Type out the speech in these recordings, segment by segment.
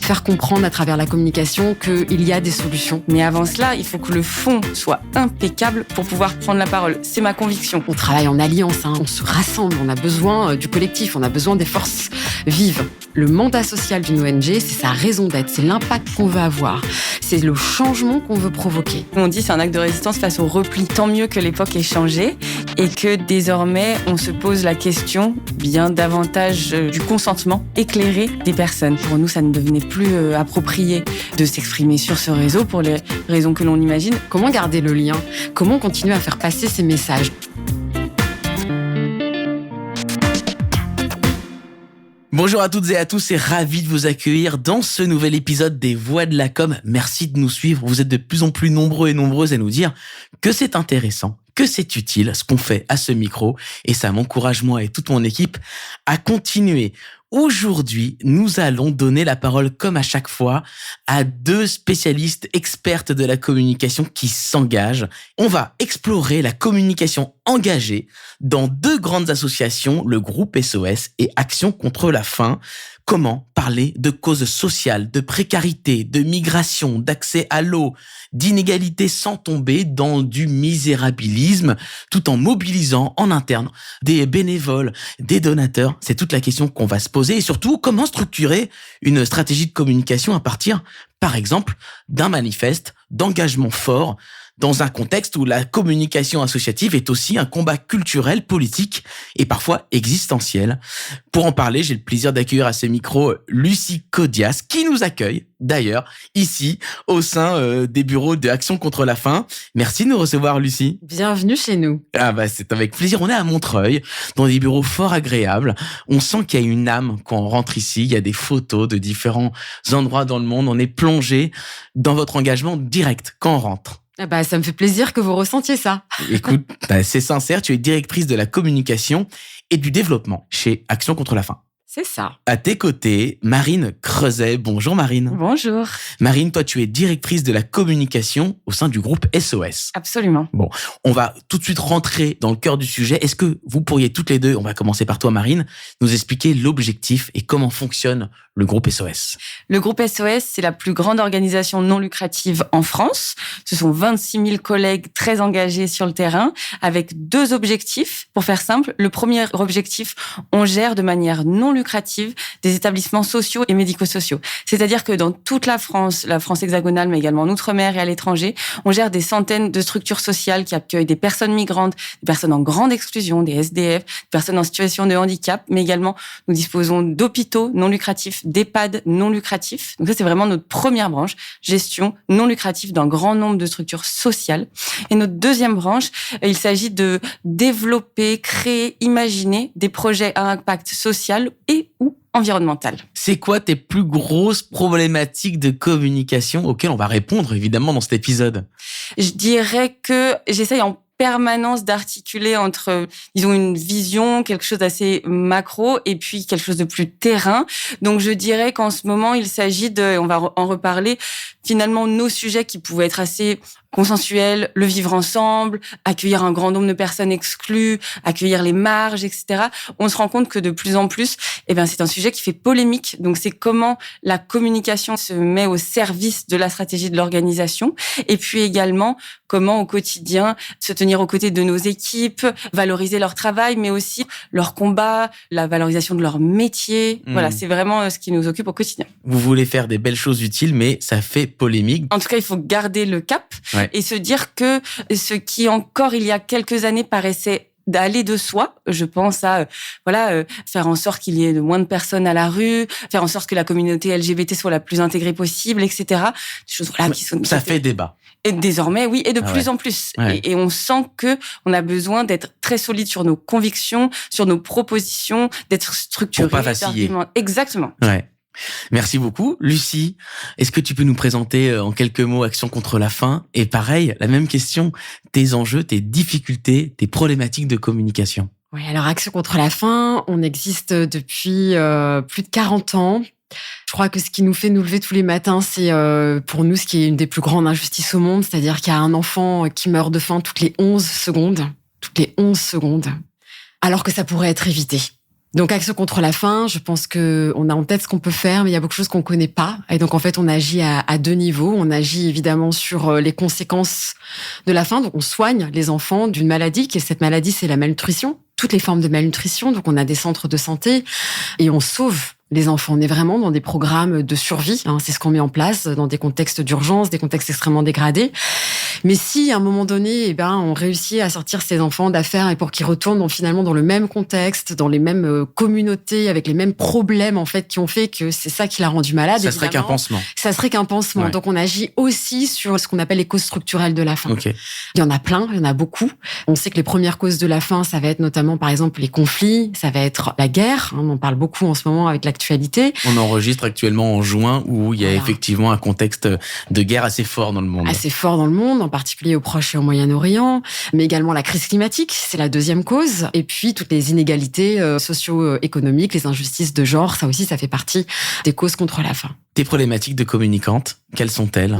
faire comprendre à travers la communication qu'il y a des solutions. Mais avant cela, il faut que le fond soit impeccable pour pouvoir prendre la parole. C'est ma conviction. On travaille en alliance, on se rassemble, on a besoin du collectif, on a besoin des forces vives. Le mandat social d'une ONG, c'est sa raison d'être, c'est l'impact qu'on veut avoir, c'est le changement qu'on veut provoquer. On dit c'est un acte de résistance face au repli. Tant mieux que l'époque ait changé et que désormais on se pose la question bien davantage du consentement éclairé des personnes. Pour nous, ça ne devenait plus approprié de s'exprimer sur ce réseau pour les raisons que l'on imagine. Comment garder le lien ? Comment continuer à faire passer ces messages ? Bonjour à toutes et à tous et ravi de vous accueillir dans ce nouvel épisode des Voix de la Com. Merci de nous suivre. Vous êtes de plus en plus nombreux et nombreuses à nous dire que c'est intéressant, que c'est utile ce qu'on fait à ce micro et ça m'encourage moi et toute mon équipe à continuer. Aujourd'hui, nous allons donner la parole, comme à chaque fois, à deux spécialistes expertes de la communication qui s'engagent. On va explorer la communication engagée dans deux grandes associations, le groupe SOS et Action contre la faim. Comment parler de causes sociales, de précarité, de migration, d'accès à l'eau, d'inégalité sans tomber dans du misérabilisme, tout en mobilisant en interne des bénévoles, des donateurs. C'est toute la question qu'on va se poser et surtout, comment structurer une stratégie de communication à partir, par exemple, d'un manifeste d'engagement fort dans un contexte où la communication associative est aussi un combat culturel, politique et parfois existentiel. Pour en parler, j'ai le plaisir d'accueillir à ce micro Lucie Codias, qui nous accueille d'ailleurs ici au sein des bureaux de Action contre la faim. Merci de nous recevoir, Lucie. Bienvenue chez nous. C'est avec plaisir. On est à Montreuil, dans des bureaux fort agréables. On sent qu'il y a une âme quand on rentre ici. Il y a des photos de différents endroits dans le monde. On est plongé dans votre engagement direct quand on rentre. Ça me fait plaisir que vous ressentiez ça. Écoute, c'est sincère, tu es directrice de la communication et du développement chez Action contre la faim. C'est ça. À tes côtés, Marine Creuset. Bonjour Marine. Bonjour. Marine, toi tu es directrice de la communication au sein du groupe SOS. Absolument. Bon, on va tout de suite rentrer dans le cœur du sujet. Est-ce que vous pourriez toutes les deux, on va commencer par toi Marine, nous expliquer l'objectif et comment fonctionne le groupe SOS? Le groupe SOS, c'est la plus grande organisation non lucrative en France. Ce sont 26 000 collègues très engagés sur le terrain avec deux objectifs. Pour faire simple, le premier objectif, on gère de manière non lucrative des établissements sociaux et médico-sociaux. C'est-à-dire que dans toute la France hexagonale, mais également en Outre-mer et à l'étranger, on gère des centaines de structures sociales qui accueillent des personnes migrantes, des personnes en grande exclusion, des SDF, des personnes en situation de handicap, mais également nous disposons d'hôpitaux non lucratifs, d'EHPAD non lucratifs. Donc ça, c'est vraiment notre première branche, gestion non lucrative d'un grand nombre de structures sociales. Et notre deuxième branche, il s'agit de développer, créer, imaginer des projets à impact social et ou environnemental. C'est quoi tes plus grosses problématiques de communication auxquelles on va répondre évidemment dans cet épisode? Je dirais que j'essaye en permanence d'articuler entre, disons, une vision, quelque chose d'assez macro et puis quelque chose de plus terrain. Donc, je dirais qu'en ce moment, il s'agit de, on va en reparler, finalement, nos sujets qui pouvaient être assez consensuels, le vivre ensemble, accueillir un grand nombre de personnes exclues, accueillir les marges, etc. On se rend compte que de plus en plus, c'est un sujet qui fait polémique. Donc, c'est comment la communication se met au service de la stratégie de l'organisation et puis également comment au quotidien se tenir aux côtés de nos équipes, valoriser leur travail, mais aussi leur combat, la valorisation de leur métier. Voilà, c'est vraiment ce qui nous occupe au quotidien. Vous voulez faire des belles choses utiles, mais ça fait polémique. En tout cas, il faut garder le cap et se dire que ce qui encore il y a quelques années paraissait d'aller de soi, je pense à faire en sorte qu'il y ait de moins de personnes à la rue, faire en sorte que la communauté LGBT soit la plus intégrée possible, etc. Des choses qui sont ça fait débat. Et désormais, oui, et de plus en plus. Ouais. Et on sent que on a besoin d'être très solide sur nos convictions, sur nos propositions, d'être structuré. Pour pas vaciller. Exactement. Ouais. Merci beaucoup. Lucie, est-ce que tu peux nous présenter en quelques mots Action contre la faim? Et pareil, la même question, tes enjeux, tes difficultés, tes problématiques de communication. Oui, alors Action contre la faim, on existe depuis plus de 40 ans. Je crois que ce qui nous fait nous lever tous les matins, c'est pour nous ce qui est une des plus grandes injustices au monde, c'est-à-dire qu'il y a un enfant qui meurt de faim toutes les 11 secondes, alors que ça pourrait être évité. Donc, Action contre la faim, je pense qu'on a en tête ce qu'on peut faire, mais il y a beaucoup de choses qu'on connaît pas. Et donc, en fait, on agit à deux niveaux. On agit évidemment sur les conséquences de la faim. Donc, on soigne les enfants d'une maladie, qui est cette maladie, c'est la malnutrition. Toutes les formes de malnutrition. Donc, on a des centres de santé et on sauve les enfants. On est vraiment dans des programmes de survie. C'est ce qu'on met en place dans des contextes d'urgence, des contextes extrêmement dégradés. Mais si, à un moment donné, on réussit à sortir ces enfants d'affaires et pour qu'ils retournent finalement dans le même contexte, dans les mêmes communautés, avec les mêmes problèmes, en fait, qui ont fait que c'est ça qui l'a rendu malade. Ça serait qu'un pansement. Ça serait qu'un pansement. Ouais. Donc, on agit aussi sur ce qu'on appelle les causes structurelles de la faim. Okay. Il y en a plein, il y en a beaucoup. On sait que les premières causes de la faim, ça va être notamment, par exemple, les conflits, ça va être la guerre. On en parle beaucoup en ce moment avec l'actualité. On enregistre actuellement en juin où il y a effectivement un contexte de guerre assez fort dans le monde. Assez fort dans le monde, en particulier au Proche et au Moyen-Orient, mais également la crise climatique, c'est la deuxième cause. Et puis, toutes les inégalités socio-économiques, les injustices de genre, ça aussi, ça fait partie des causes contre la faim. Tes problématiques de communicante, quelles sont-elles ?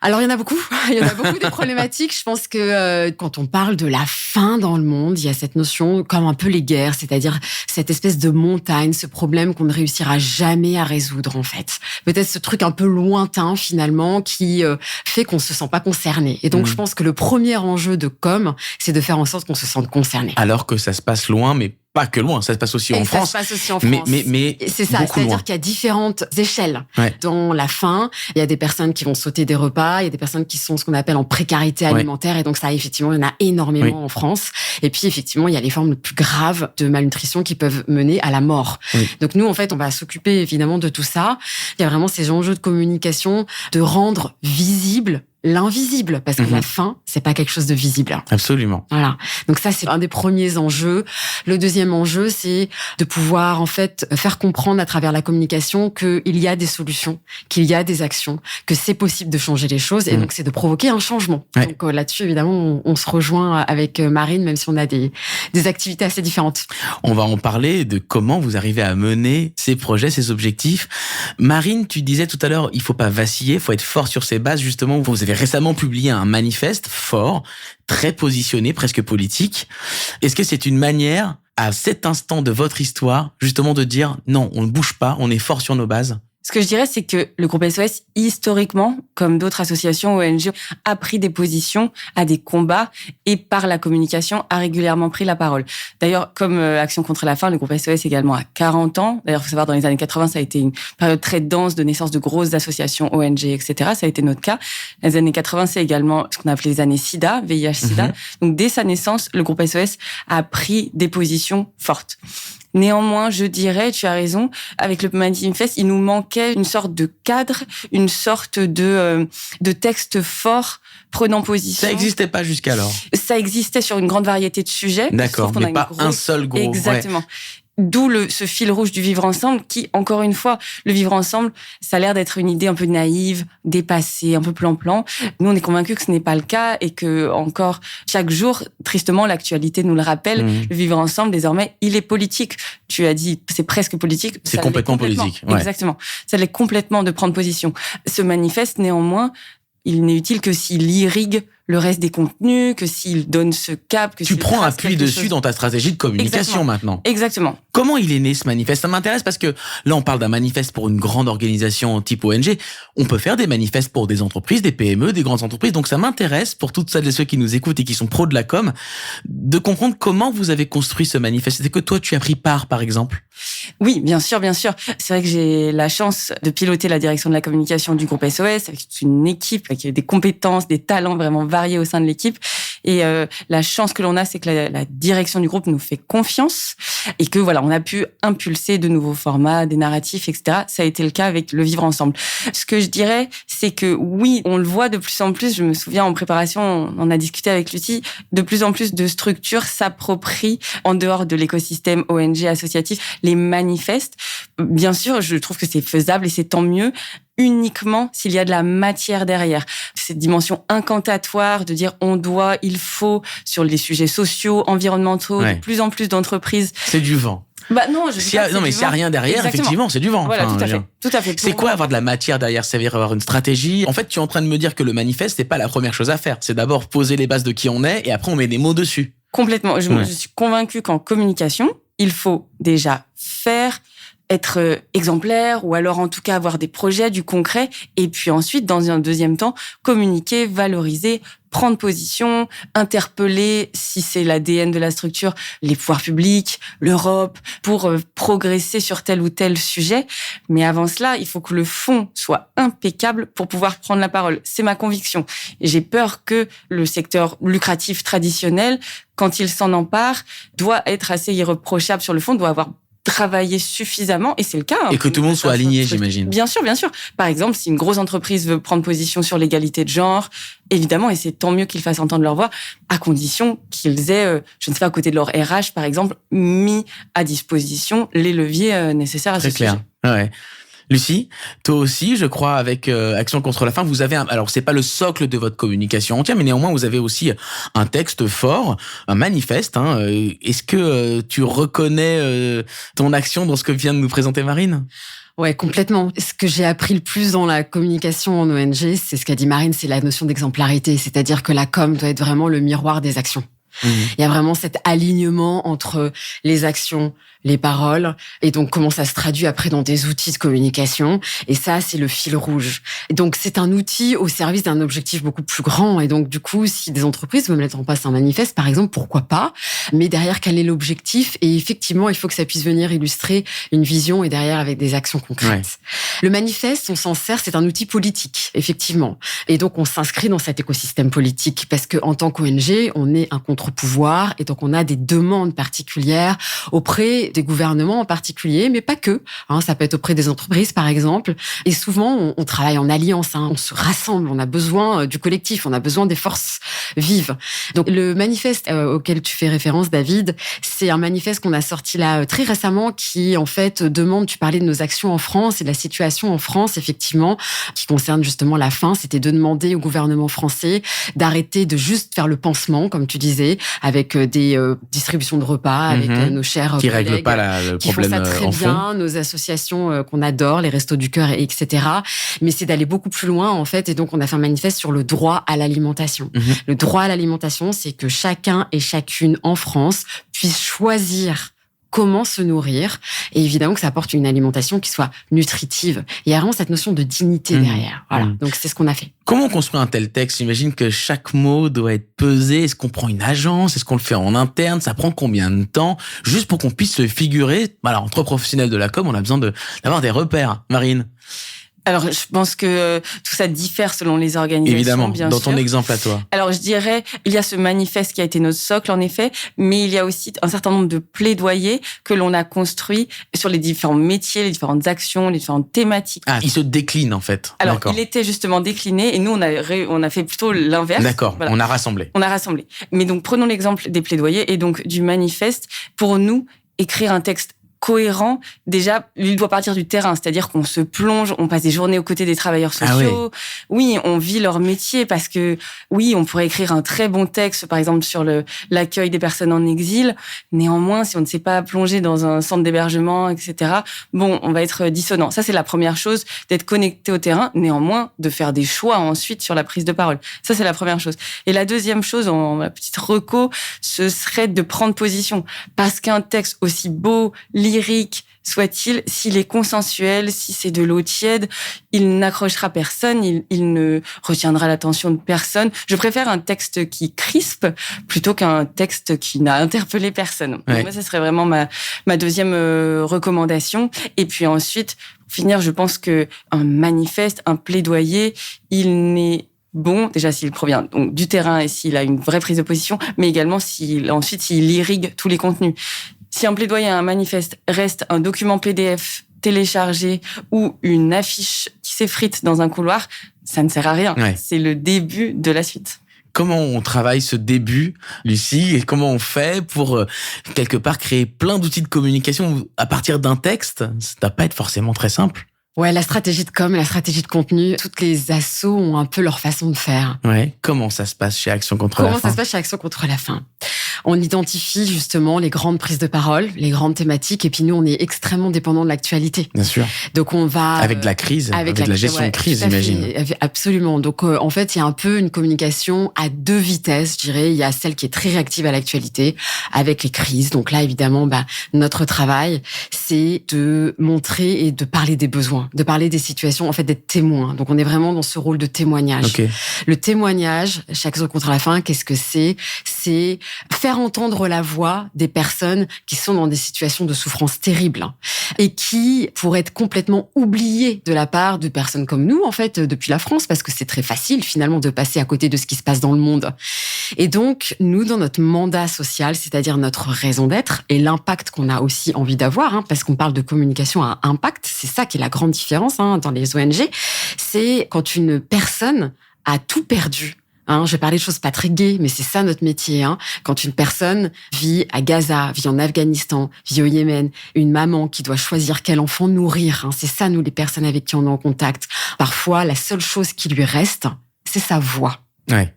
Alors, il y en a beaucoup. Il y en a beaucoup des problématiques. Je pense que quand on parle de la faim dans le monde, il y a cette notion, comme un peu les guerres, c'est-à-dire cette espèce de montagne, ce problème qu'on ne réussira jamais à résoudre, en fait. Peut-être ce truc un peu lointain, finalement, qui fait qu'on se sent pas concerné. Et donc, je pense que le premier enjeu de com, c'est de faire en sorte qu'on se sente concerné. Alors que ça se passe loin, mais pas que loin, ça se passe aussi en France. Ça se passe aussi en France. Mais c'est ça, c'est-à-dire qu'il y a différentes échelles dans la faim. Il y a des personnes qui vont sauter des repas, il y a des personnes qui sont ce qu'on appelle en précarité alimentaire, et donc ça, effectivement, il y en a énormément en France. Et puis, effectivement, il y a les formes les plus graves de malnutrition qui peuvent mener à la mort. Donc nous, en fait, on va s'occuper évidemment de tout ça. Il y a vraiment ces enjeux de communication, de rendre visible l'invisible, parce que la faim, c'est pas quelque chose de visible. Absolument. Voilà. Donc ça, c'est un des premiers enjeux. Le deuxième enjeu, c'est de pouvoir, en fait, faire comprendre à travers la communication qu'il y a des solutions, qu'il y a des actions, que c'est possible de changer les choses. Et donc, c'est de provoquer un changement. Donc là-dessus, évidemment, on se rejoint avec Marine, même si on a des activités assez différentes. On va en parler de comment vous arrivez à mener ces projets, ces objectifs. Marine, tu disais tout à l'heure, il faut pas vaciller, il faut être fort sur ses bases. Justement, vous avez récemment publié un manifeste fort, très positionné, presque politique. Est-ce que c'est une manière, à cet instant de votre histoire, justement de dire non, on ne bouge pas, on est fort sur nos bases ? Ce que je dirais, c'est que le groupe SOS, historiquement, comme d'autres associations ONG, a pris des positions à des combats et par la communication a régulièrement pris la parole. D'ailleurs, comme Action contre la faim, le groupe SOS également a 40 ans. D'ailleurs, il faut savoir, dans les années 80, ça a été une période très dense de naissance de grosses associations ONG, etc. Ça a été notre cas. Les années 80, c'est également ce qu'on a appelé les années SIDA, VIH-SIDA. Donc, dès sa naissance, le groupe SOS a pris des positions fortes. Néanmoins, je dirais, tu as raison, avec le manifeste, il nous manquait une sorte de cadre, une sorte de texte fort prenant position. Ça n'existait pas jusqu'alors. Ça existait sur une grande variété de sujets. D'accord, mais pas un seul gros. Exactement. D'où ce fil rouge du vivre ensemble qui, encore une fois, le vivre ensemble, ça a l'air d'être une idée un peu naïve, dépassée, un peu plan-plan. Nous, on est convaincus que ce n'est pas le cas et que, encore, chaque jour, tristement, l'actualité nous le rappelle, le vivre ensemble, désormais, il est politique. Tu as dit, c'est presque politique. C'est complètement politique. Ouais. Exactement. Ça l'est complètement de prendre position. Ce manifeste, néanmoins, il n'est utile que s'il irrigue le reste des contenus, que s'il donne ce cap, que tu prends appui dessus dans ta stratégie de communication maintenant. Exactement. Comment il est né ce manifeste ? Ça m'intéresse parce que là, on parle d'un manifeste pour une grande organisation type ONG. On peut faire des manifestes pour des entreprises, des PME, des grandes entreprises. Donc ça m'intéresse, pour toutes celles et ceux qui nous écoutent et qui sont pros de la com, de comprendre comment vous avez construit ce manifeste. C'est que toi, tu as pris part, par exemple ? Oui, bien sûr, bien sûr. C'est vrai que j'ai la chance de piloter la direction de la communication du groupe SOS avec une équipe avec des compétences, des talents vraiment variés au sein de l'équipe. Et la chance que l'on a, c'est que la direction du groupe nous fait confiance et que voilà, on a pu impulser de nouveaux formats, des narratifs, etc. Ça a été le cas avec le Vivre Ensemble. Ce que je dirais, c'est que oui, on le voit de plus en plus. Je me souviens en préparation, on a discuté avec Lucie, de plus en plus de structures s'approprient en dehors de l'écosystème ONG associatif les manifestes. Bien sûr, je trouve que c'est faisable et c'est tant mieux, uniquement s'il y a de la matière derrière. Cette dimension incantatoire de dire on doit, il faut, sur les sujets sociaux, environnementaux, de plus en plus d'entreprises. C'est du vent. Bah non, je s'il y a, non, mais s'il y a rien derrière, exactement. Effectivement, c'est du vent. Voilà, tout à fait. C'est quoi avoir de la matière derrière? Ça veut dire avoir une stratégie. En fait, tu es en train de me dire que le manifeste, c'est pas la première chose à faire. C'est d'abord poser les bases de qui on est et après on met des mots dessus. Complètement. Je suis convaincue qu'en communication, il faut déjà faire, être exemplaire ou alors en tout cas avoir des projets, du concret et puis ensuite, dans un deuxième temps, communiquer, valoriser, prendre position, interpeller, si c'est l'ADN de la structure, les pouvoirs publics, l'Europe, pour progresser sur tel ou tel sujet. Mais avant cela, il faut que le fond soit impeccable pour pouvoir prendre la parole. C'est ma conviction. J'ai peur que le secteur lucratif traditionnel, quand il s'en empare, doit être assez irréprochable sur le fond, doit avoir travailler suffisamment, et c'est le cas. Et que tout le monde soit aligné, j'imagine. Bien sûr, bien sûr. Par exemple, si une grosse entreprise veut prendre position sur l'égalité de genre, évidemment, et c'est tant mieux qu'ils fassent entendre leur voix, à condition qu'ils aient, je ne sais pas, à côté de leur RH, par exemple, mis à disposition les leviers nécessaires à ce sujet. Très clair. Ouais. Lucie, toi aussi, je crois, avec Action contre la faim, vous avez alors c'est pas le socle de votre communication entière, mais néanmoins vous avez aussi un texte fort, un manifeste. Est-ce que tu reconnais ton action dans ce que vient de nous présenter Marine ? Ouais, complètement. Ce que j'ai appris le plus dans la communication en ONG, c'est ce qu'a dit Marine, c'est la notion d'exemplarité, c'est-à-dire que la com doit être vraiment le miroir des actions. Il y a vraiment cet alignement entre les actions, les paroles, et donc comment ça se traduit après dans des outils de communication. Et ça, c'est le fil rouge. Et donc, c'est un outil au service d'un objectif beaucoup plus grand. Et donc, du coup, si des entreprises veulent mettre en place un manifeste, par exemple, pourquoi pas? Mais derrière, quel est l'objectif? Et effectivement, il faut que ça puisse venir illustrer une vision et derrière avec des actions concrètes. Ouais. Le manifeste, on s'en sert, c'est un outil politique, effectivement. Et donc, on s'inscrit dans cet écosystème politique parce que en tant qu'ONG, on est un contre-pouvoir et donc on a des demandes particulières auprès des gouvernements en particulier, mais pas que. Ça peut être auprès des entreprises, par exemple. Et souvent, on travaille en alliance. On se rassemble. On a besoin du collectif. On a besoin des forces vives. Donc, le manifeste auquel tu fais référence, David, c'est un manifeste qu'on a sorti là très récemment qui, en fait, demande, tu parlais de nos actions en France et de la situation en France, effectivement, qui concerne justement la faim. C'était de demander au gouvernement français d'arrêter de juste faire le pansement, comme tu disais, avec des distributions de repas, avec nos chers qui collègues règlent pas le qui problème font ça très en bien, fond. nos associations qu'on adore, les Restos du Cœur, etc. Mais c'est d'aller beaucoup plus loin, en fait. Et donc, on a fait un manifeste sur le droit à l'alimentation. Le droit à l'alimentation, c'est que chacun et chacune en France puisse choisir comment se nourrir, et évidemment que ça apporte une alimentation qui soit nutritive. Il y a vraiment cette notion de dignité derrière. Voilà. Donc, c'est ce qu'on a fait. Comment on construit un tel texte? J'imagine que chaque mot doit être pesé. Est-ce qu'on prend une agence? Est-ce qu'on le fait en interne? Ça prend combien de temps? Juste pour qu'on puisse se figurer. Alors, entre professionnels de la com, on a besoin d'avoir des repères. Marine? Alors, je pense que tout ça diffère selon les organisations, évidemment, bien dans sûr. ton exemple à toi. Alors, je dirais, il y a ce manifeste qui a été notre socle, en effet, mais il y a aussi un certain nombre de plaidoyers que l'on a construits sur les différents métiers, les différentes actions, les différentes thématiques. Ah, il se décline, en fait. Alors, D'accord. il était justement décliné, et nous, on a fait plutôt l'inverse. D'accord, voilà. On a rassemblé. On a rassemblé. Mais donc, prenons l'exemple des plaidoyers et donc du manifeste. Pour nous, écrire un texte cohérent, déjà, il doit partir du terrain, c'est-à-dire qu'on se plonge, on passe des journées aux côtés des travailleurs sociaux. Ah oui, on vit leur métier parce que, oui, on pourrait écrire un très bon texte, par exemple, sur l'accueil des personnes en exil. Néanmoins, si on ne s'est pas plongé dans un centre d'hébergement, etc., bon, on va être dissonant. Ça, c'est la première chose, d'être connecté au terrain, néanmoins, de faire des choix ensuite sur la prise de parole. Ça, c'est la première chose. Et la deuxième chose, en ma petite reco, ce serait de prendre position. Parce qu'un texte aussi beau, lyrique soit-il, s'il est consensuel, si c'est de l'eau tiède, il n'accrochera personne, il ne retiendra l'attention de personne. Je préfère un texte qui crispe plutôt qu'un texte qui n'a interpellé personne. Ouais. Moi, ça serait vraiment ma deuxième recommandation. Et puis ensuite, pour finir, je pense que un manifeste, un plaidoyer, il n'est bon, déjà s'il provient donc du terrain et s'il a une vraie prise de position, mais également s'il irrigue tous les contenus. Si un plaidoyer, un manifeste reste un document PDF téléchargé ou une affiche qui s'effrite dans un couloir, ça ne sert à rien. Ouais. C'est le début de la suite. Comment on travaille ce début, Lucie, et comment on fait pour, quelque part, créer plein d'outils de communication à partir d'un texte? Ça ne doit pas être forcément très simple. Ouais, la stratégie de com, la stratégie de contenu, toutes les assos ont un peu leur façon de faire. Ouais. Comment ça se passe chez Action contre la faim? Comment ça se passe chez Action contre la faim? On identifie justement les grandes prises de parole, les grandes thématiques, et puis nous, on est extrêmement dépendant de l'actualité. Bien sûr. Donc on va avec de la crise, avec la gestion de crise, j'imagine. Absolument. Donc en fait, il y a un peu une communication à deux vitesses, je dirais. Il y a celle qui est très réactive à l'actualité, avec les crises. Donc là, évidemment, notre travail, c'est de montrer et de parler des besoins, de parler des situations, en fait, d'être témoin. Donc on est vraiment dans ce rôle de témoignage. Okay. Le témoignage, chaque jour contre la fin, qu'est-ce que c'est ? C'est faire entendre la voix des personnes qui sont dans des situations de souffrance terribles et qui pourraient être complètement oubliées de la part de personnes comme nous, en fait, depuis la France, parce que c'est très facile, finalement, de passer à côté de ce qui se passe dans le monde. Et donc, nous, dans notre mandat social, c'est-à-dire notre raison d'être et l'impact qu'on a aussi envie d'avoir, parce qu'on parle de communication à impact, c'est ça qui est la grande différence dans les ONG, c'est quand une personne a tout perdu. Je vais parler de choses pas très gaies, mais c'est ça notre métier. Quand une personne vit à Gaza, vit en Afghanistan, vit au Yémen, une maman qui doit choisir quel enfant nourrir, c'est ça, nous, les personnes avec qui on est en contact. Parfois, la seule chose qui lui reste, c'est sa voix. Ouais.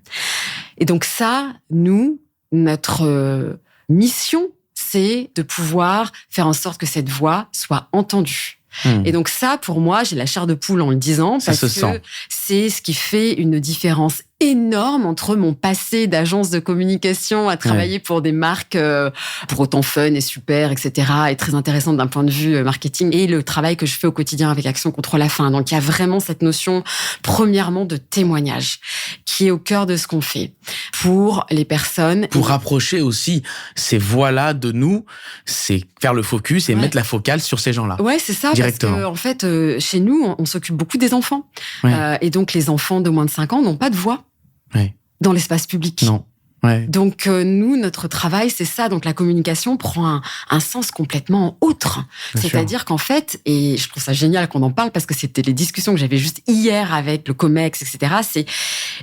Et donc ça, nous, notre mission, c'est de pouvoir faire en sorte que cette voix soit entendue. Et donc ça, pour moi, j'ai la chair de poule en le disant, parce que c'est ce qui fait une différence énorme entre mon passé d'agence de communication à travailler pour des marques pour autant fun et super, etc., et très intéressante d'un point de vue marketing, et le travail que je fais au quotidien avec Action contre la faim. Donc il y a vraiment cette notion, premièrement, de témoignage qui est au cœur de ce qu'on fait pour les personnes. Pour rapprocher aussi ces voix-là de nous, c'est faire le focus et mettre la focale sur ces gens-là. Ouais, c'est ça. Directement. Parce que, en fait, chez nous, on s'occupe beaucoup des enfants. Ouais. Et donc, les enfants de moins de 5 ans n'ont pas de voix dans l'espace public. Non. Ouais. Donc, nous, notre travail, c'est ça. Donc, la communication prend un sens complètement autre. Bien C'est-à-dire qu'en fait, et je trouve ça génial qu'on en parle parce que c'était les discussions que j'avais juste hier avec le COMEX, etc., c'est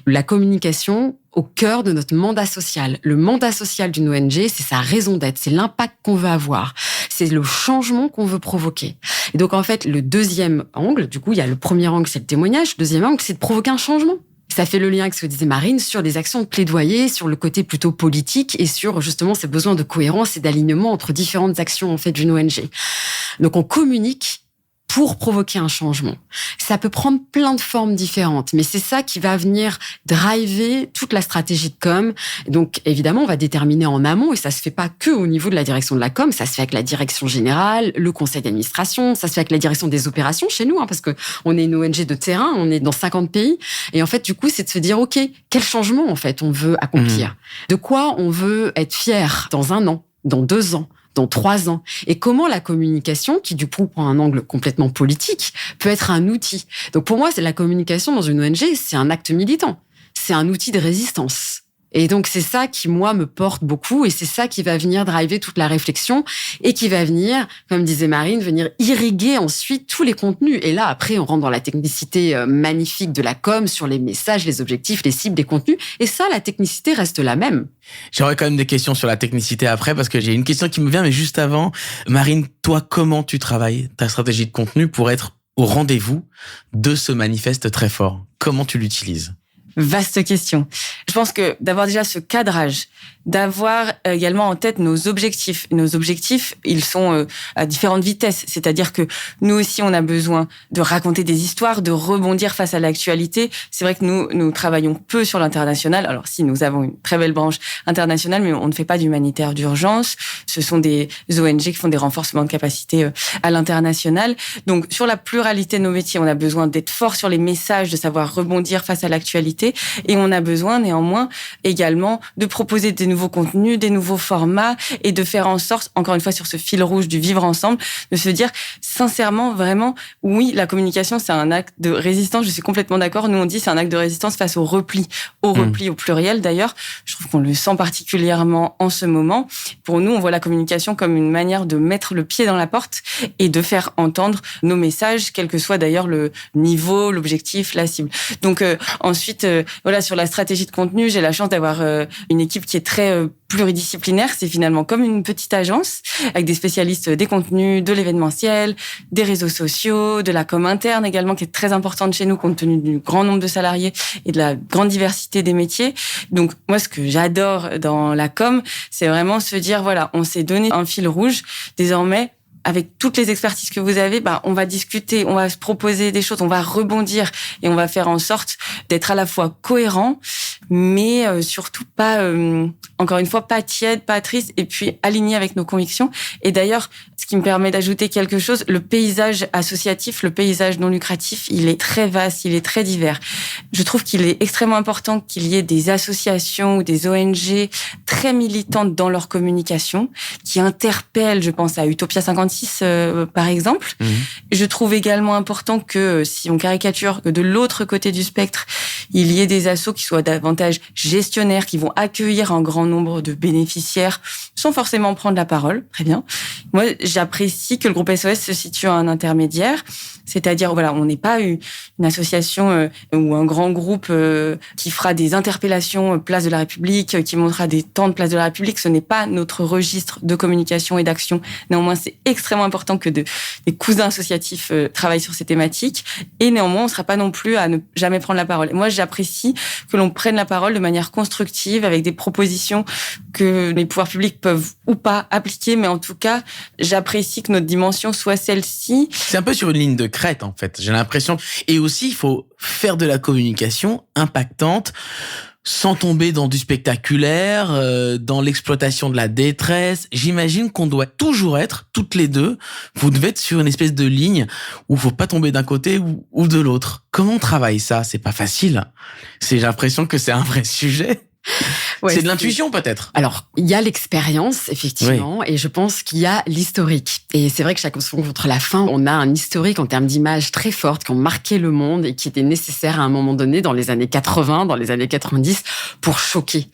la communication au cœur de notre mandat social. Le mandat social d'une ONG, c'est sa raison d'être, c'est l'impact qu'on veut avoir, c'est le changement qu'on veut provoquer. Et donc, en fait, le deuxième angle, du coup, il y a le premier angle, c'est le témoignage. Le deuxième angle, c'est de provoquer un changement. Ça fait le lien avec ce que disait Marine sur les actions de plaidoyer, sur le côté plutôt politique et sur justement ces besoins de cohérence et d'alignement entre différentes actions en fait d'une ONG. Donc on communique pour provoquer un changement. Ça peut prendre plein de formes différentes, mais c'est ça qui va venir driver toute la stratégie de com. Donc, évidemment, on va déterminer en amont, et ça se fait pas que au niveau de la direction de la com, ça se fait avec la direction générale, le conseil d'administration, ça se fait avec la direction des opérations chez nous, parce que on est une ONG de terrain, on est dans 50 pays, et en fait, du coup, c'est de se dire, OK, quel changement, en fait, on veut accomplir? De quoi on veut être fier dans 1 an, dans 2 ans, dans 3 ans, et comment la communication, qui du coup prend un angle complètement politique, peut être un outil. Donc pour moi, c'est la communication dans une ONG, c'est un acte militant, c'est un outil de résistance. Et donc c'est ça qui, moi, me porte beaucoup, et c'est ça qui va venir driver toute la réflexion, et qui va venir, comme disait Marine, venir irriguer ensuite tous les contenus. Et là, après, on rentre dans la technicité magnifique de la com, sur les messages, les objectifs, les cibles, les contenus, et ça, la technicité reste la même. J'aurais quand même des questions sur la technicité après, parce que j'ai une question qui me vient, mais juste avant, Marine, toi, comment tu travailles ta stratégie de contenu pour être au rendez-vous de ce manifeste très fort? Comment tu l'utilises? Vaste question. Je pense que d'avoir déjà ce cadrage, d'avoir également en tête nos objectifs. Nos objectifs, ils sont à différentes vitesses. C'est-à-dire que nous aussi, on a besoin de raconter des histoires, de rebondir face à l'actualité. C'est vrai que nous travaillons peu sur l'international. Alors si, nous avons une très belle branche internationale, mais on ne fait pas d'humanitaire d'urgence. Ce sont des ONG qui font des renforcements de capacité à l'international. Donc sur la pluralité de nos métiers, on a besoin d'être fort sur les messages, de savoir rebondir face à l'actualité. Et on a besoin néanmoins également de proposer des nouveaux contenus, des nouveaux formats, et de faire en sorte, encore une fois sur ce fil rouge du vivre ensemble, de se dire sincèrement, vraiment, oui, la communication, c'est un acte de résistance. Je suis complètement d'accord. Nous, on dit c'est un acte de résistance face au repli au pluriel d'ailleurs. Je trouve qu'on le sent particulièrement en ce moment. Pour nous, on voit la communication comme une manière de mettre le pied dans la porte et de faire entendre nos messages, quel que soit d'ailleurs le niveau, l'objectif, la cible. Donc ensuite, voilà, sur la stratégie de contenu, j'ai la chance d'avoir une équipe qui est très pluridisciplinaire. C'est finalement comme une petite agence avec des spécialistes des contenus, de l'événementiel, des réseaux sociaux, de la com interne également, qui est très importante chez nous compte tenu du grand nombre de salariés et de la grande diversité des métiers. Donc, moi, ce que j'adore dans la com, c'est vraiment se dire, voilà, on s'est donné un fil rouge. Désormais, avec toutes les expertises que vous avez, on va discuter, on va se proposer des choses, on va rebondir et on va faire en sorte d'être à la fois cohérent, mais surtout pas, encore une fois, pas tiède, pas triste, et puis aligné avec nos convictions. Et d'ailleurs, ce qui me permet d'ajouter quelque chose, le paysage associatif, le paysage non lucratif, il est très vaste, il est très divers. Je trouve qu'il est extrêmement important qu'il y ait des associations ou des ONG très militantes dans leur communication, qui interpellent, je pense à Utopia 56 par exemple. Je trouve également important que, si on caricature, que de l'autre côté du spectre, il y ait des assos qui soient davantage gestionnaires, qui vont accueillir un grand nombre de bénéficiaires sans forcément prendre la parole. Très bien. Moi, j'apprécie que le groupe SOS se situe à un intermédiaire. C'est-à-dire, voilà, on n'est pas une association ou un grand groupe qui fera des interpellations Place de la République, qui montrera des temps de Place de la République. Ce n'est pas notre registre de communication et d'action. Néanmoins, c'est extrêmement important que des cousins associatifs travaillent sur ces thématiques. Et néanmoins, on ne sera pas non plus à ne jamais prendre la parole. Et moi, j'apprécie que l'on prenne la parole de manière constructive, avec des propositions que les pouvoirs publics peuvent ou pas appliquer. Mais en tout cas, j'apprécie que notre dimension soit celle-ci. C'est un peu sur une ligne de crête, en fait, j'ai l'impression. Et aussi, il faut faire de la communication impactante, sans tomber dans du spectaculaire, dans l'exploitation de la détresse. J'imagine qu'on doit toujours être, toutes les deux, vous devez être sur une espèce de ligne où il faut pas tomber d'un côté ou de l'autre. Comment on travaille ça? C'est pas facile. J'ai l'impression que c'est un vrai sujet. Ouais, c'est de l'intuition peut-être. Alors, il y a l'expérience, effectivement, et je pense qu'il y a l'historique. Et c'est vrai que chaque fois contre la fin, on a un historique en termes d'images très fortes qui ont marqué le monde et qui étaient nécessaires à un moment donné, dans les années 80, dans les années 90, pour choquer.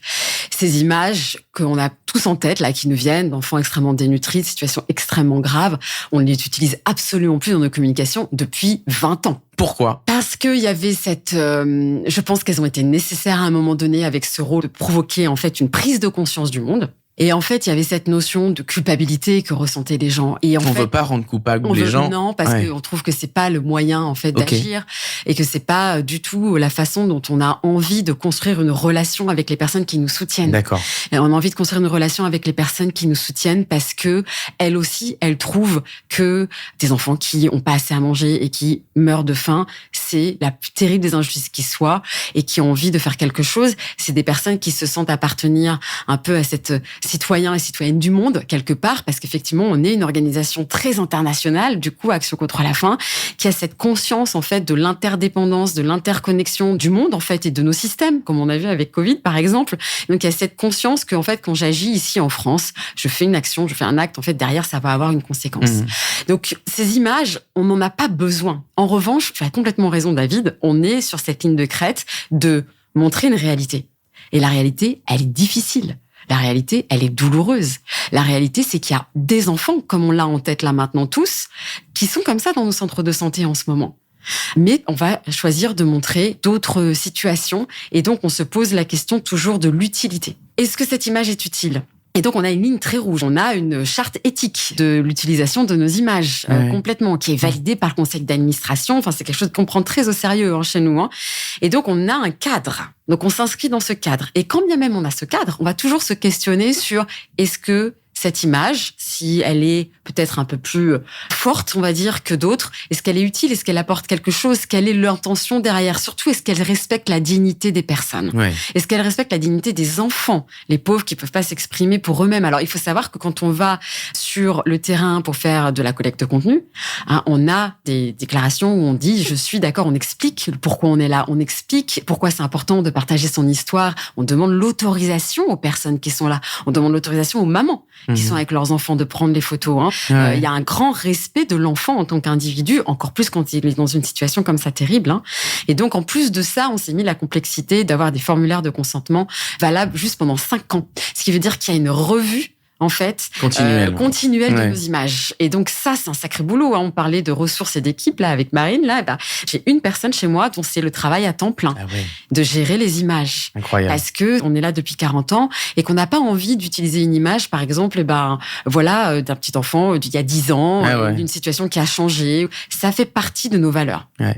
Ces images qu'on a tous en tête, là, qui nous viennent d'enfants extrêmement dénutris, de situations extrêmement graves, on ne les utilise absolument plus dans nos communications depuis 20 ans. Pourquoi? Parce qu'il y avait cette... je pense qu'elles ont été nécessaires à un moment donné avec ce rôle de provoquer en fait une prise de conscience du monde. Et en fait, il y avait cette notion de culpabilité que ressentaient les gens. Et on veut pas rendre coupable les gens. Non, parce qu'on trouve que c'est pas le moyen en fait d'agir et que c'est pas du tout la façon dont on a envie de construire une relation avec les personnes qui nous soutiennent. D'accord. Et on a envie de construire une relation avec les personnes qui nous soutiennent parce que elles aussi, elles trouvent que des enfants qui ont pas assez à manger et qui meurent de faim, c'est la plus terrible des injustices qui soit et qui ont envie de faire quelque chose. C'est des personnes qui se sentent appartenir un peu à cette citoyens et citoyennes du monde, quelque part, parce qu'effectivement, on est une organisation très internationale, du coup, Action contre la faim, qui a cette conscience, en fait, de l'interdépendance, de l'interconnexion du monde, en fait, et de nos systèmes, comme on a vu avec Covid, par exemple. Donc, il y a cette conscience que, en fait, quand j'agis ici en France, je fais une action, je fais un acte, en fait, derrière, ça va avoir une conséquence. Donc, ces images, on n'en a pas besoin. En revanche, tu as complètement raison, David, on est sur cette ligne de crête de montrer une réalité. Et la réalité, elle est difficile. La réalité, elle est douloureuse. La réalité, c'est qu'il y a des enfants, comme on l'a en tête là maintenant tous, qui sont comme ça dans nos centres de santé en ce moment. Mais on va choisir de montrer d'autres situations et donc on se pose la question toujours de l'utilité. Est-ce que cette image est utile ? Et donc, on a une ligne très rouge. On a une charte éthique de l'utilisation de nos images, complètement, qui est validée par le conseil d'administration. Enfin, c'est quelque chose qu'on prend très au sérieux chez nous. Et donc, on a un cadre. Donc, on s'inscrit dans ce cadre. Et quand bien même on a ce cadre, on va toujours se questionner sur est-ce que cette image, si elle est peut-être un peu plus forte, on va dire, que d'autres, est-ce qu'elle est utile? Est-ce qu'elle apporte quelque chose? Quelle est l'intention derrière? Surtout, est-ce qu'elle respecte la dignité des personnes? Est-ce qu'elle respecte la dignité des enfants? Les pauvres qui peuvent pas s'exprimer pour eux-mêmes. Alors, il faut savoir que quand on va sur le terrain pour faire de la collecte de contenu, on a des déclarations où on dit, je suis d'accord, on explique pourquoi on est là, on explique pourquoi c'est important de partager son histoire, on demande l'autorisation aux personnes qui sont là, on demande l'autorisation aux mamans qui sont avec leurs enfants de prendre les photos. Il y a un grand respect de l'enfant en tant qu'individu, encore plus quand il est dans une situation comme ça terrible. Et donc, en plus de ça, on s'est mis la complexité d'avoir des formulaires de consentement valables juste pendant 5 ans. Ce qui veut dire qu'il y a une revue en fait, continuelle de nos images. Et donc ça, c'est un sacré boulot. On parlait de ressources et d'équipe là avec Marine. Là, j'ai une personne chez moi dont c'est le travail à temps plein de gérer les images. Incroyable. Parce que on est là depuis 40 ans et qu'on n'a pas envie d'utiliser une image, par exemple, d'un petit enfant d'il y a 10 ans, d'une situation qui a changé. Ça fait partie de nos valeurs. Ouais.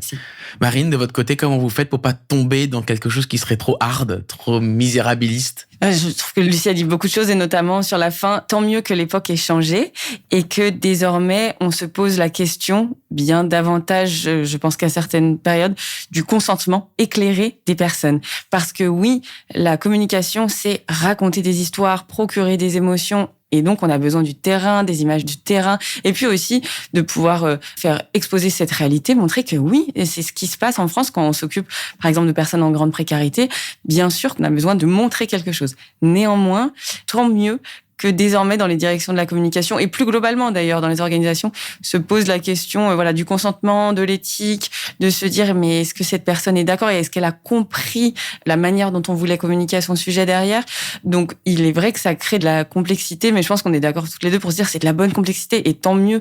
Marine, de votre côté, comment vous faites pour pas tomber dans quelque chose qui serait trop hard, trop misérabiliste? Je trouve que Lucie a dit beaucoup de choses, et notamment sur la fin, tant mieux que l'époque ait changé et que désormais on se pose la question bien davantage, je pense qu'à certaines périodes, du consentement éclairé des personnes. Parce que oui, la communication, c'est raconter des histoires, procurer des émotions. Et donc, on a besoin du terrain, des images du terrain, et puis aussi de pouvoir faire exposer cette réalité, montrer que oui, et c'est ce qui se passe en France quand on s'occupe, par exemple, de personnes en grande précarité. Bien sûr qu'on a besoin de montrer quelque chose. Néanmoins, tant mieux que désormais dans les directions de la communication et plus globalement d'ailleurs dans les organisations se pose la question du consentement, de l'éthique, de se dire mais est-ce que cette personne est d'accord et est-ce qu'elle a compris la manière dont on voulait communiquer à son sujet derrière. Donc il est vrai que ça crée de la complexité, mais je pense qu'on est d'accord toutes les deux pour se dire c'est de la bonne complexité et tant mieux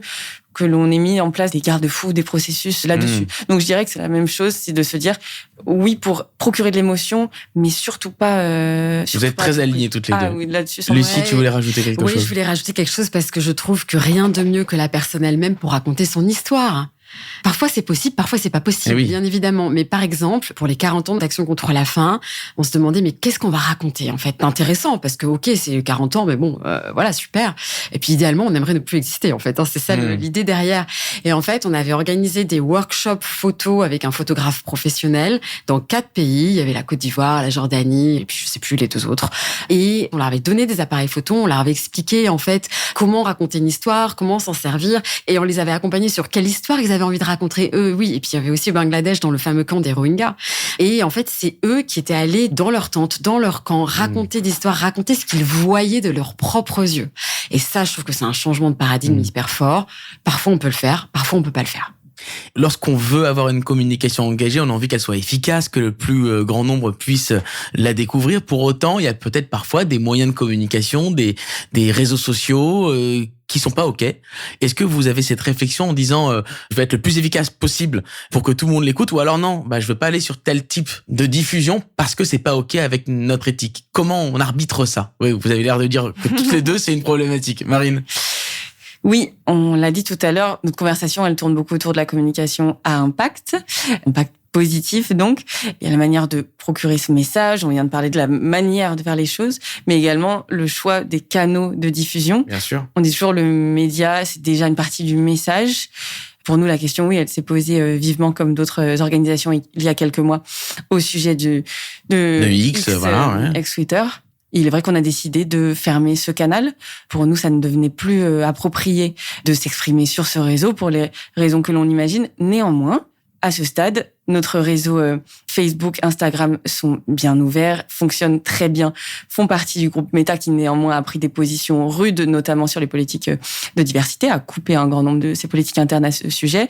que l'on ait mis en place des garde-fous, des processus là-dessus. Donc je dirais que c'est la même chose, c'est de se dire oui pour procurer de l'émotion, mais surtout pas. Vous êtes très alignées toutes les deux. Oui, là-dessus. Lucie, tu voulais rajouter quelque chose? Oui, je voulais rajouter quelque chose parce que je trouve que rien de mieux que la personne elle-même pour raconter son histoire. Parfois c'est possible, parfois c'est pas possible, bien évidemment. Mais par exemple, pour les 40 ans d'Action contre la faim, on se demandait mais qu'est-ce qu'on va raconter en fait? Intéressant parce que ok, c'est 40 ans, mais bon, super. Et puis idéalement, on aimerait ne plus exister en fait. C'est ça l'idée derrière. Et en fait, on avait organisé des workshops photos avec un photographe professionnel dans 4 pays. Il y avait la Côte d'Ivoire, la Jordanie, et puis je sais plus les 2 autres. Et on leur avait donné des appareils photos, on leur avait expliqué en fait comment raconter une histoire, comment s'en servir, et on les avait accompagnés sur quelle histoire ils avaient envie de raconter eux. Oui, et puis il y avait aussi au Bangladesh dans le fameux camp des Rohingyas. Et en fait, c'est eux qui étaient allés dans leur tente, dans leur camp, raconter des histoires, raconter ce qu'ils voyaient de leurs propres yeux. Et ça, je trouve que c'est un changement de paradigme hyper fort. Parfois, on peut le faire, parfois, on peut pas le faire. Lorsqu'on veut avoir une communication engagée, on a envie qu'elle soit efficace, que le plus grand nombre puisse la découvrir. Pour autant, il y a peut-être parfois des moyens de communication, des réseaux sociaux qui sont pas OK. Est-ce que vous avez cette réflexion en disant je vais être le plus efficace possible pour que tout le monde l'écoute, ou alors non, je veux pas aller sur tel type de diffusion parce que c'est pas OK avec notre éthique? Comment on arbitre ça? Oui, vous avez l'air de dire que toutes les deux c'est une problématique. Marine? Oui, on l'a dit tout à l'heure, notre conversation, elle tourne beaucoup autour de la communication à impact positif donc. Il y a la manière de procurer ce message, on vient de parler de la manière de faire les choses, mais également le choix des canaux de diffusion. Bien sûr. On dit toujours le média, c'est déjà une partie du message. Pour nous, la question, oui, elle s'est posée vivement comme d'autres organisations il y a quelques mois au sujet de X, ex-Twitter. Il est vrai qu'on a décidé de fermer ce canal. Pour nous, ça ne devenait plus approprié de s'exprimer sur ce réseau pour les raisons que l'on imagine. Néanmoins, à ce stade, notre réseau Facebook, Instagram sont bien ouverts, fonctionnent très bien, font partie du groupe Meta qui néanmoins a pris des positions rudes, notamment sur les politiques de diversité, a coupé un grand nombre de ses politiques internes à ce sujet.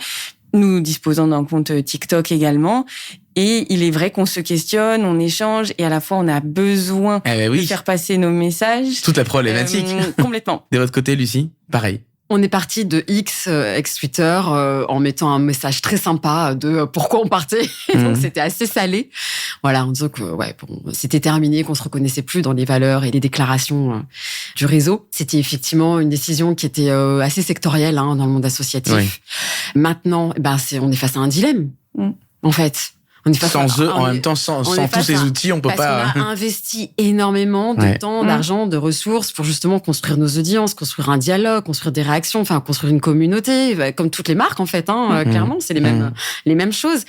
Nous disposons d'un compte TikTok également. Et il est vrai qu'on se questionne, on échange, et à la fois on a besoin de faire passer nos messages. Toute la problématique. Complètement. De votre côté, Lucie, pareil. On est parti de X, ex-Twitter, en mettant un message très sympa de pourquoi on partait. Donc c'était assez salé. Voilà, en disant que c'était terminé, qu'on se reconnaissait plus dans les valeurs et les déclarations du réseau. C'était effectivement une décision qui était assez sectorielle dans le monde associatif. Oui. Maintenant, on est face à un dilemme, en fait. On est sans eux, en même temps, sans tous ces outils, on peut pas. Parce qu'on a investi énormément de temps, d'argent, de ressources pour justement construire nos audiences, construire un dialogue, construire des réactions, construire une communauté, comme toutes les marques en fait. Clairement, c'est les mêmes choses.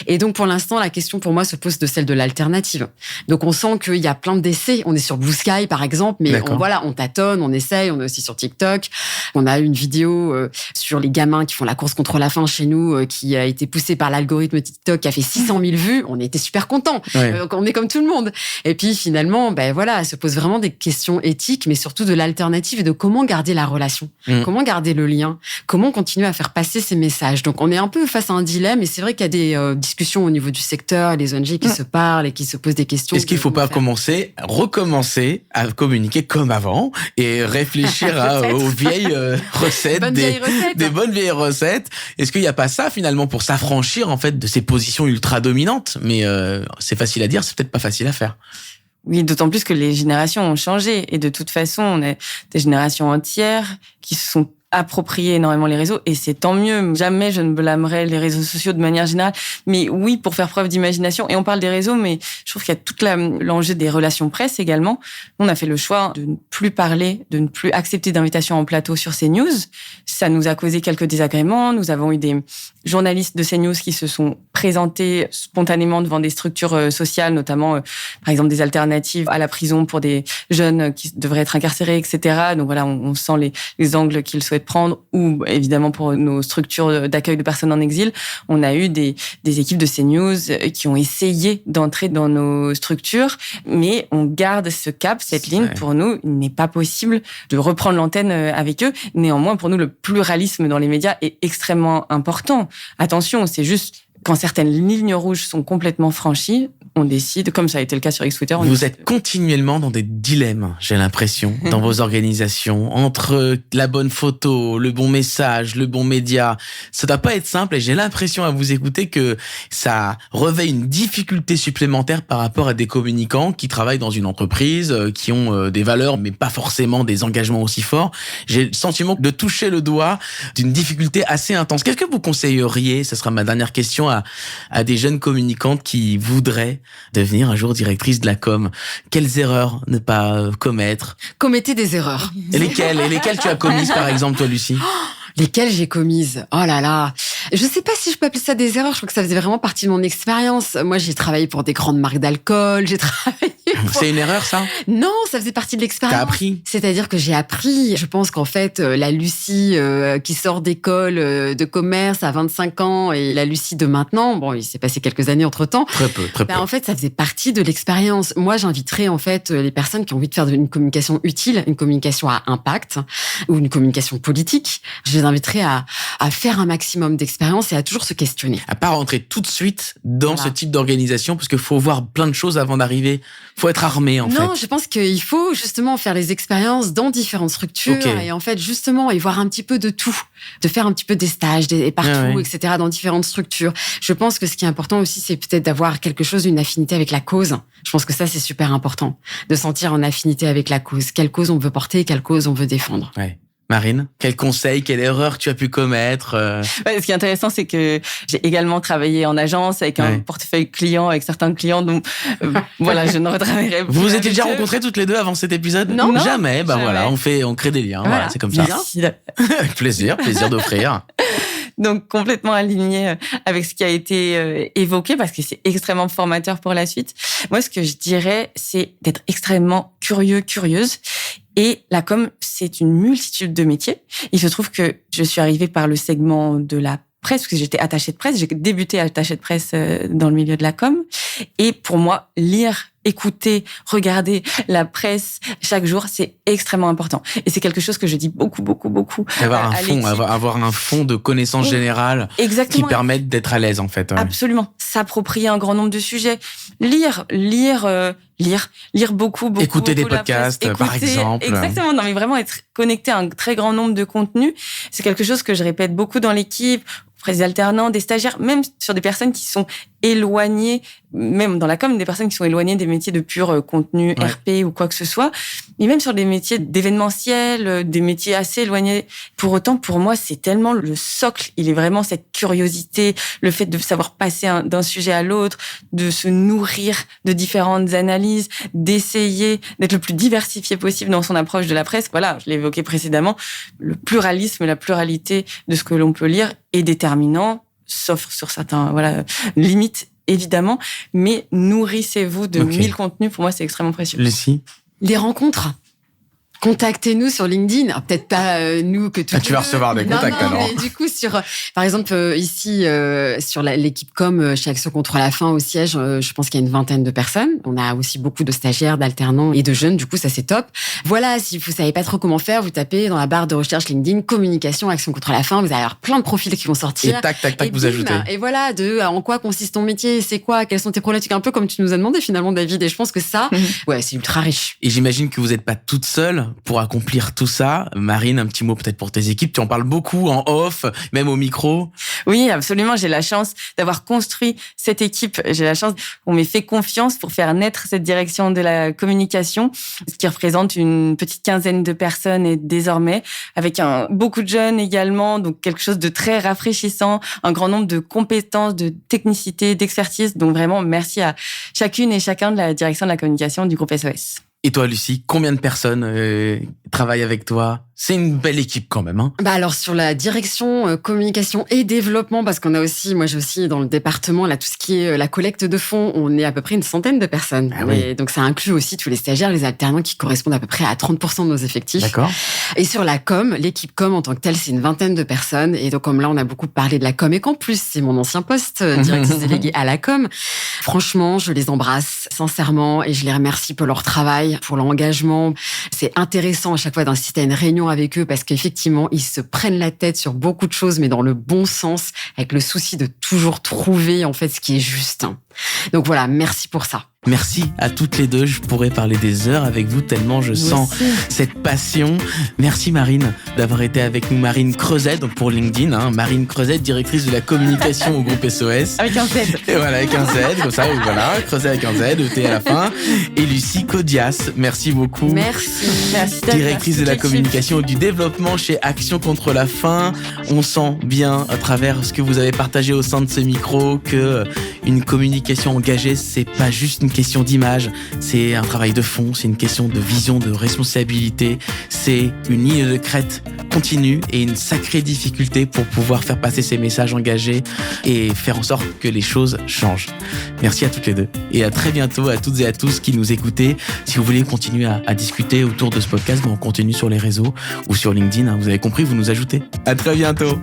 Et donc pour l'instant, la question pour moi se pose de celle de l'alternative. Donc on sent qu'il y a plein d'essais. On est sur Blue Sky par exemple, mais on tâtonne, on essaye. On est aussi sur TikTok. On a une vidéo sur les gamins qui font la course contre la faim chez nous, qui a été poussée par l'algorithme TikTok, qui a fait 600 000 000 vues, on était super contents. On est comme tout le monde. Et puis finalement, elle se pose vraiment des questions éthiques, mais surtout de l'alternative et de comment garder la relation, comment garder le lien, comment continuer à faire passer ces messages. Donc on est un peu face à un dilemme, et c'est vrai qu'il y a des discussions au niveau du secteur, les ONG qui se parlent et qui se posent des questions. Est-ce qu'il ne faut pas recommencer à communiquer comme avant et réfléchir aux vieilles recettes, des bonnes vieilles recettes? Est-ce qu'il n'y a pas ça finalement pour s'affranchir en fait de ces positions ultra dominantes? Mais c'est facile à dire, c'est peut-être pas facile à faire. Oui, d'autant plus que les générations ont changé. Et de toute façon, on est des générations entières qui se sont approprier énormément les réseaux, et c'est tant mieux. Jamais je ne blâmerai les réseaux sociaux de manière générale, mais oui, pour faire preuve d'imagination. Et on parle des réseaux, mais je trouve qu'il y a tout l'enjeu des relations presse également. On a fait le choix de ne plus parler, de ne plus accepter d'invitation en plateau sur CNews. Ça nous a causé quelques désagréments. Nous avons eu des journalistes de CNews qui se sont présentés spontanément devant des structures sociales, notamment, par exemple, des alternatives à la prison pour des jeunes qui devraient être incarcérés, etc. Donc voilà, on sent les angles qu'ils souhaitent prendre, ou évidemment pour nos structures d'accueil de personnes en exil. On a eu des équipes de CNews qui ont essayé d'entrer dans nos structures, mais on garde ce cap, cette ligne. Pour nous, il n'est pas possible de reprendre l'antenne avec eux. Néanmoins, pour nous, le pluralisme dans les médias est extrêmement important. Attention, c'est juste quand certaines lignes rouges sont complètement franchies, on décide, comme ça a été le cas sur X-Twitter. Vous êtes continuellement dans des dilemmes, j'ai l'impression, dans vos organisations, entre la bonne photo, le bon message, le bon média. Ça doit pas être simple, et j'ai l'impression à vous écouter que ça revêt une difficulté supplémentaire par rapport à des communicants qui travaillent dans une entreprise, qui ont des valeurs, mais pas forcément des engagements aussi forts. J'ai le sentiment de toucher le doigt d'une difficulté assez intense. Qu'est-ce que vous conseilleriez, ce sera ma dernière question, à des jeunes communicantes qui voudraient devenir un jour directrice de la com? Quelles erreurs ne pas commettre? Commettez des erreurs. Et lesquelles tu as commises, par exemple, toi, Lucie? Lesquelles j'ai commises? Oh là là. Je sais pas si je peux appeler ça des erreurs. Je crois que ça faisait vraiment partie de mon expérience. Moi, j'ai travaillé pour des grandes marques d'alcool. C'est une erreur, ça? Non, ça faisait partie de l'expérience. T'as appris? C'est-à-dire que j'ai appris. Je pense qu'en fait, la Lucie qui sort d'école de commerce à 25 ans et la Lucie de maintenant, bon, il s'est passé quelques années entre-temps. Très peu. En fait, ça faisait partie de l'expérience. Moi, j'inviterais en fait les personnes qui ont envie de faire une communication utile, une communication à impact ou une communication politique. Je les inviterais à faire un maximum d'expérience et à toujours se questionner. À pas rentrer tout de suite dans ce type d'organisation, parce qu'il faut voir plein de choses avant d'arriver. Faut être armé, en fait. Non, je pense qu'il faut justement faire les expériences dans différentes structures et en fait, justement, y voir un petit peu de tout. De faire un petit peu des stages partout, etc., dans différentes structures. Je pense que ce qui est important aussi, c'est peut-être d'avoir quelque chose, une affinité avec la cause. Je pense que ça, c'est super important. De sentir en affinité avec la cause. Quelle cause on veut porter, quelle cause on veut défendre. Ouais. Marine, quel conseil, quelle erreur tu as pu commettre? Ce qui est intéressant, c'est que j'ai également travaillé en agence avec un portefeuille client, avec certains clients, donc voilà, je ne retravaillerai plus. Vous vous étiez déjà rencontrés toutes les deux avant cet épisode? Non, jamais. Jamais. Voilà, on crée des liens. Voilà, c'est comme ça. Avec plaisir d'offrir. Donc complètement aligné avec ce qui a été évoqué, parce que c'est extrêmement formateur pour la suite. Moi, ce que je dirais, c'est d'être extrêmement curieuse. Et la com, c'est une multitude de métiers. Il se trouve que je suis arrivée par le segment de la presse, parce que j'étais attachée de presse. J'ai débuté attachée de presse dans le milieu de la com. Et pour moi, lire, écouter, regarder la presse chaque jour, c'est extrêmement important. Et c'est quelque chose que je dis beaucoup. Avoir un fond de connaissances générales qui permettent d'être à l'aise, en fait. Ouais. Absolument. S'approprier un grand nombre de sujets. Lire beaucoup. Écouter des podcasts, par exemple. Exactement. Non, mais vraiment être connecté à un très grand nombre de contenus. C'est quelque chose que je répète beaucoup dans l'équipe, auprès des alternants, des stagiaires, même sur des personnes qui sont éloignées, même dans la com, des personnes qui sont éloignées des métiers de pur contenu, RP ou quoi que ce soit, mais même sur des métiers d'événementiel, des métiers assez éloignés. Pour autant, pour moi, c'est tellement le socle. Il est vraiment cette curiosité, le fait de savoir passer d'un sujet à l'autre, de se nourrir de différentes analyses, d'essayer d'être le plus diversifié possible dans son approche de la presse. Voilà, je l'ai évoqué précédemment, le pluralisme, la pluralité de ce que l'on peut lire est déterminant, sauf sur certains limites, évidemment, mais nourrissez-vous de 1000 contenus. Pour moi, c'est extrêmement précieux. Lucie? Les rencontres. contactez-nous sur LinkedIn. Alors, peut-être pas nous que tout. Tu vas recevoir des contacts alors. Mais du coup, par exemple, ici, sur l'équipe com chez Action contre la faim au siège, je pense qu'il y a une 20aine de personnes. On a aussi beaucoup de stagiaires, d'alternants et de jeunes. Du coup, ça, c'est top. Voilà, si vous savez pas trop comment faire, vous tapez dans la barre de recherche LinkedIn, communication, Action contre la faim. Vous allez avoir plein de profils qui vont sortir. Et tac, vous ajoutez. Et voilà, en quoi consiste ton métier, c'est quoi, quelles sont tes problématiques, un peu comme tu nous as demandé finalement, David. Et je pense que ça, ouais, c'est ultra riche. Et j'imagine que vous n'êtes pas toute seule pour accomplir tout ça. Marine, un petit mot peut-être pour tes équipes. Tu en parles beaucoup en off, même au micro. Oui, absolument. J'ai la chance d'avoir construit cette équipe. J'ai la chance qu'on m'ait fait confiance pour faire naître cette direction de la communication, ce qui représente une petite quinzaine de personnes et désormais, avec beaucoup de jeunes également, donc quelque chose de très rafraîchissant, un grand nombre de compétences, de technicité, d'expertise. Donc vraiment, merci à chacune et chacun de la direction de la communication du groupe SOS. Et toi, Lucie, combien de personnes travaillent avec toi? C'est une belle équipe quand même, hein. Alors sur la direction communication et développement, parce qu'on a aussi, moi j'ai aussi dans le département là tout ce qui est la collecte de fonds, on est à peu près une centaine de personnes. Ah oui. Donc ça inclut aussi tous les stagiaires, les alternants qui correspondent à peu près à 30% de nos effectifs. D'accord. Et sur la com, l'équipe com en tant que telle, c'est une 20aine de personnes. Et donc comme là on a beaucoup parlé de la com et qu'en plus c'est mon ancien poste, directrice déléguée à la com. Franchement, je les embrasse sincèrement et je les remercie pour leur travail, pour leur engagement. C'est intéressant à chaque fois d'assister à une réunion avec eux parce qu'effectivement, ils se prennent la tête sur beaucoup de choses, mais dans le bon sens, avec le souci de toujours trouver en fait ce qui est juste. Donc voilà, merci pour ça. Merci à toutes les deux. Je pourrais parler des heures avec vous tellement je sens cette passion. Merci Marine d'avoir été avec nous. Marine Creuset, donc pour LinkedIn, hein, Marine Creuset, directrice de la communication au groupe SOS. Avec un Z. Et voilà, avec un Z, comme ça, voilà, Creuset avec un Z, ET à la fin. Et Lucie Codias, merci beaucoup. Merci. Directrice de la communication et du développement chez Action contre la faim. On sent bien à travers ce que vous avez partagé au sein de ce micro que une communication engagée, c'est pas juste une question d'image, c'est un travail de fond, c'est une question de vision, de responsabilité, c'est une ligne de crête continue et une sacrée difficulté pour pouvoir faire passer ces messages engagés et faire en sorte que les choses changent. Merci à toutes les deux et à très bientôt à toutes et à tous qui nous écoutez. Si vous voulez continuer à discuter autour de ce podcast, on continue sur les réseaux ou sur LinkedIn, hein, vous avez compris, vous nous ajoutez. À très bientôt.